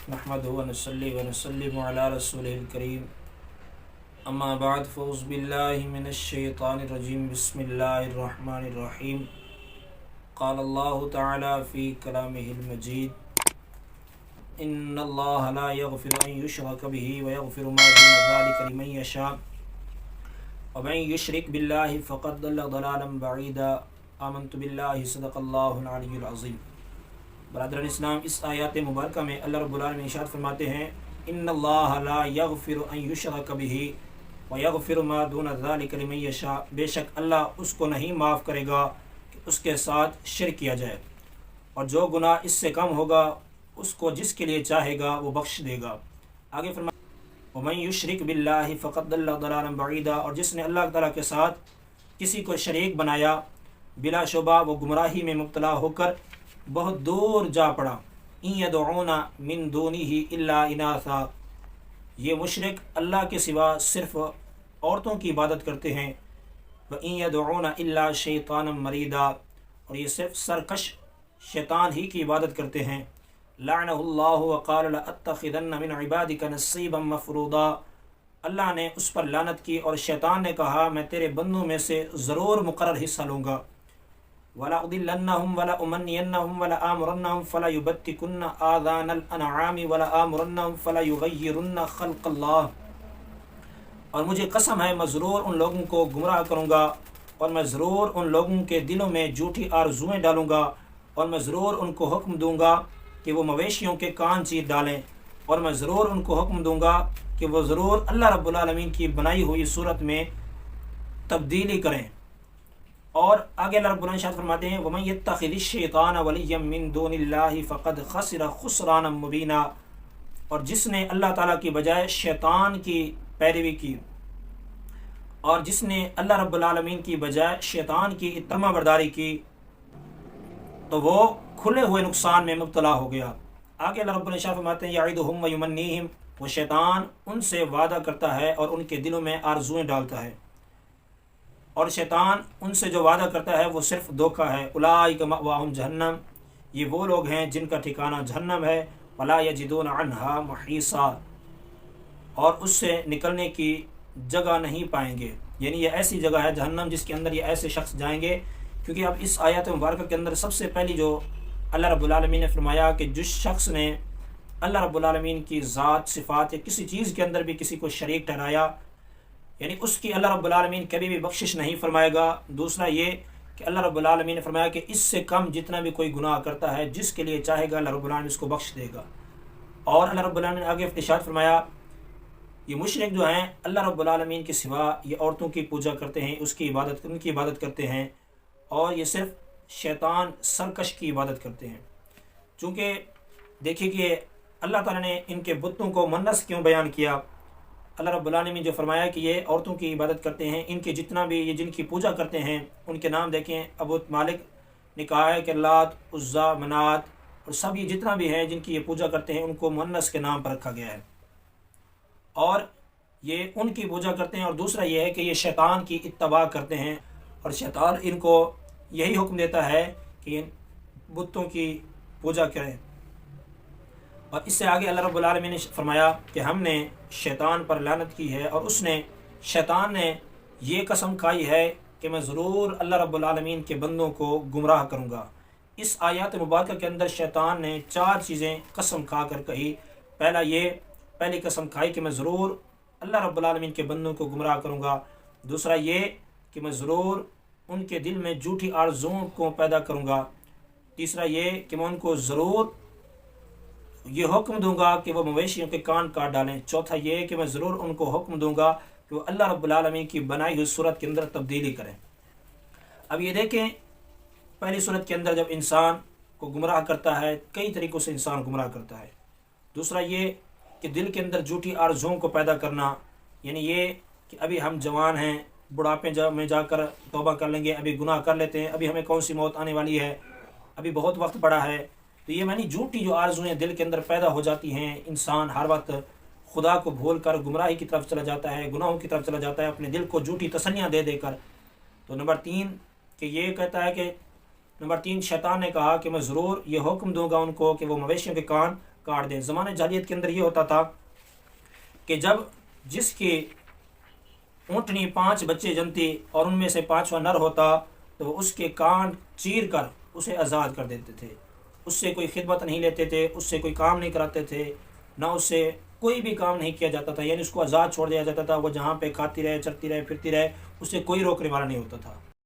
نحمدہ ونصلی ونسلم علی رسولہ الکریم اما بعد فاعوذ باللہ من الشیطان الرجیم بسم اللہ الرحمن الرحیم قال اللہ تعالی فی کلامہ المجید ان اللہ لا یغفر ان یشرک بہ ویغفر ما دون ذلک لمن یشاء ومن یشرک باللہ فقد ضل ضلالا بعیدا آمنت باللہ صدق اللہ العلی العظیم۔ برادران اسلام، اس آیات مبارکہ میں اللہ رب العالمین ارشاد فرماتے ہیں ان اللہ لا یغفر ان یشرک بہ ویغفر ما دون ذلک لمن یشاء، بے شک اللہ اس کو نہیں معاف کرے گا کہ اس کے ساتھ شرک کیا جائے، اور جو گناہ اس سے کم ہوگا اس کو جس کے لیے چاہے گا وہ بخش دے گا۔ آگے فرمایا ومن یشرک باللہ فقد ضل ضلالا بعیدا، اور جس نے اللہ تعالیٰ کے ساتھ کسی کو شریک بنایا بلا شبہ وہ گمراہی میں مبتلا ہو کر بہت دور جا پڑا۔ ان یدعون من دونہ الا اناثا، یہ مشرک اللہ کے سوا صرف عورتوں کی عبادت کرتے ہیں۔ وَإِن يَدْعُونَ إِلَّا شَيْطَانًا مَرِيدًا، اور یہ صرف سرکش شیطان ہی کی عبادت کرتے ہیں۔ لعنہ اللہ وقال لأتخذن من عبادك نصیبا مفروضا، اللہ نے اس پر لعنت کی اور شیطان نے کہا میں تیرے بندوں میں سے ضرور مقرر حصہ لوں گا۔ وَلَأُضِلَّنَّهُمْ وَلَأُمَنِّيَنَّهُمْ وَلَآمُرَنَّهُمْ فَلَيُبَتِّكُنَّ آذَانَ الْأَنْعَامِ وَلَآمُرَنَّهُمْ فَلَيُغَيِّرُنَّ خَلْقَ اللَّهِ، اور مجھے قسم ہے میں ضرور ان لوگوں کو گمراہ کروں گا، اور میں ضرور ان لوگوں کے دلوں میں جھوٹی آرزوئیں ڈالوں گا، اور میں ضرور ان کو حکم دوں گا کہ وہ مویشیوں کے کان چیر ڈالیں، اور میں ضرور ان کو حکم دوں گا کہ وہ ضرور اللہ رب العالمین کی بنائی ہوئی صورت میں تبدیلی کریں۔ اور آگے اللہ رب العالمین فرماتے ہیں وَمَن يَتَّخِذِ الشَّيْطَانَ وَلِيًّا مِّن دُونِ اللَّهِ فَقَدْ خَسِرَ خُسْرَانًا مُّبِينًا، اور جس نے اللہ تعالیٰ کی بجائے شیطان کی پیروی کی، اور جس نے اللہ رب العالمین کی بجائے شیطان کی فرما برداری کی، تو وہ کھلے ہوئے نقصان میں مبتلا ہو گیا۔ آگے اللہ رب العالمین فرماتے ہیں یعدہم ویمنیہم، وہ شیطان ان سے وعدہ کرتا ہے اور ان کے دلوں میں آرزوئیں ڈالتا ہے، اور شیطان ان سے جو وعدہ کرتا ہے وہ صرف دھوکہ ہے۔ اولئک مأواہم جہنم، یہ وہ لوگ ہیں جن کا ٹھکانہ جہنم ہے۔ ولا یجدون عنہا محیصا، اور اس سے نکلنے کی جگہ نہیں پائیں گے، یعنی یہ ایسی جگہ ہے جہنم جس کے اندر یہ ایسے شخص جائیں گے۔ کیونکہ اب اس آیت مبارکہ کے اندر سب سے پہلی جو اللہ رب العالمین نے فرمایا کہ جس شخص نے اللہ رب العالمین کی ذات صفات یا کسی چیز کے اندر بھی کسی کو شریک ٹھہرایا، یعنی اس کی اللہ رب العالمین کبھی بھی بخشش نہیں فرمائے گا۔ دوسرا یہ کہ اللہ رب العالمین نے فرمایا کہ اس سے کم جتنا بھی کوئی گناہ کرتا ہے جس کے لیے چاہے گا اللہ رب العالمین اس کو بخش دے گا۔ اور اللہ رب العالمین نے آگے ارشاد فرمایا یہ مشرک جو ہیں اللہ رب العالمین کے سوا یہ عورتوں کی پوجا کرتے ہیں، ان کی عبادت کرتے ہیں، اور یہ صرف شیطان سرکش کی عبادت کرتے ہیں۔ چونکہ دیکھیے کہ اللہ تعالیٰ نے ان کے بتوں کو منس کیوں بیان کیا۔ اللہ رب العالمین نے جو فرمایا کہ یہ عورتوں کی عبادت کرتے ہیں، ان کے جتنا بھی یہ جن کی پوجا کرتے ہیں ان کے نام دیکھیں۔ ابو مالک نے کہا ہے کہ لات، عزا، منات، اور سب یہ جتنا بھی ہیں جن کی یہ پوجا کرتے ہیں ان کو منس کے نام پر رکھا گیا ہے، اور یہ ان کی پوجا کرتے ہیں۔ اور دوسرا یہ ہے کہ یہ شیطان کی اتباع کرتے ہیں، اور شیطان ان کو یہی حکم دیتا ہے کہ ان بتوں کی پوجا کریں۔ اور اس سے آگے اللہ رب العالمین نے فرمایا کہ ہم نے شیطان پر لعنت کی ہے، اور شیطان نے یہ قسم کھائی ہے کہ میں ضرور اللہ رب العالمین کے بندوں کو گمراہ کروں گا۔ اس آیات مبارکہ کے اندر شیطان نے 4 چیزیں قسم کھا کر کہی۔ پہلی قسم کھائی کہ میں ضرور اللہ رب العالمین کے بندوں کو گمراہ کروں گا۔ دوسرا یہ کہ میں ضرور ان کے دل میں جھوٹی آرزوؤں کو پیدا کروں گا۔ تیسرا یہ کہ میں ان کو ضرور یہ حکم دوں گا کہ وہ مویشیوں کے کان کاٹ ڈالیں۔ چوتھا یہ کہ میں ضرور ان کو حکم دوں گا کہ وہ اللہ رب العالمین کی بنائی ہوئی صورت کے اندر تبدیلی کریں۔ اب یہ دیکھیں پہلی صورت کے اندر جب انسان کو گمراہ کرتا ہے، کئی طریقوں سے انسان گمراہ کرتا ہے۔ دوسرا یہ کہ دل کے اندر جھوٹی آرزوؤں کو پیدا کرنا، یعنی یہ کہ ابھی ہم جوان ہیں، بڑھاپے میں جا کر توبہ کر لیں گے، ابھی گناہ کر لیتے ہیں، ابھی ہمیں کون سی موت آنے والی ہے، ابھی بہت وقت پڑا ہے۔ تو یہ معنی جھوٹی جو آرزویں دل کے اندر پیدا ہو جاتی ہیں، انسان ہر وقت خدا کو بھول کر گمراہی کی طرف چلا جاتا ہے، گناہوں کی طرف چلا جاتا ہے، اپنے دل کو جھوٹی تسلیاں دے دے کر۔ تو نمبر 3 کہ یہ کہتا ہے کہ نمبر 3 شیطان نے کہا کہ میں ضرور یہ حکم دوں گا ان کو کہ وہ مویشیوں کے کان کاٹ دیں۔ زمانہ جاہلیت کے اندر یہ ہوتا تھا کہ جب جس کی اونٹنی 5 بچے جنتی اور ان میں سے 5واں نر ہوتا تو اس کے کان چیر کر اسے آزاد کر دیتے تھے، اس سے کوئی خدمت نہیں لیتے تھے، اس سے کوئی کام نہیں کراتے تھے، نہ اس سے کوئی بھی کام نہیں کیا جاتا تھا، یعنی اس کو آزاد چھوڑ دیا جاتا تھا، وہ جہاں پہ کھاتی رہے، چرتی رہے، پھرتی رہے، اس سے کوئی روکنے والا نہیں ہوتا تھا۔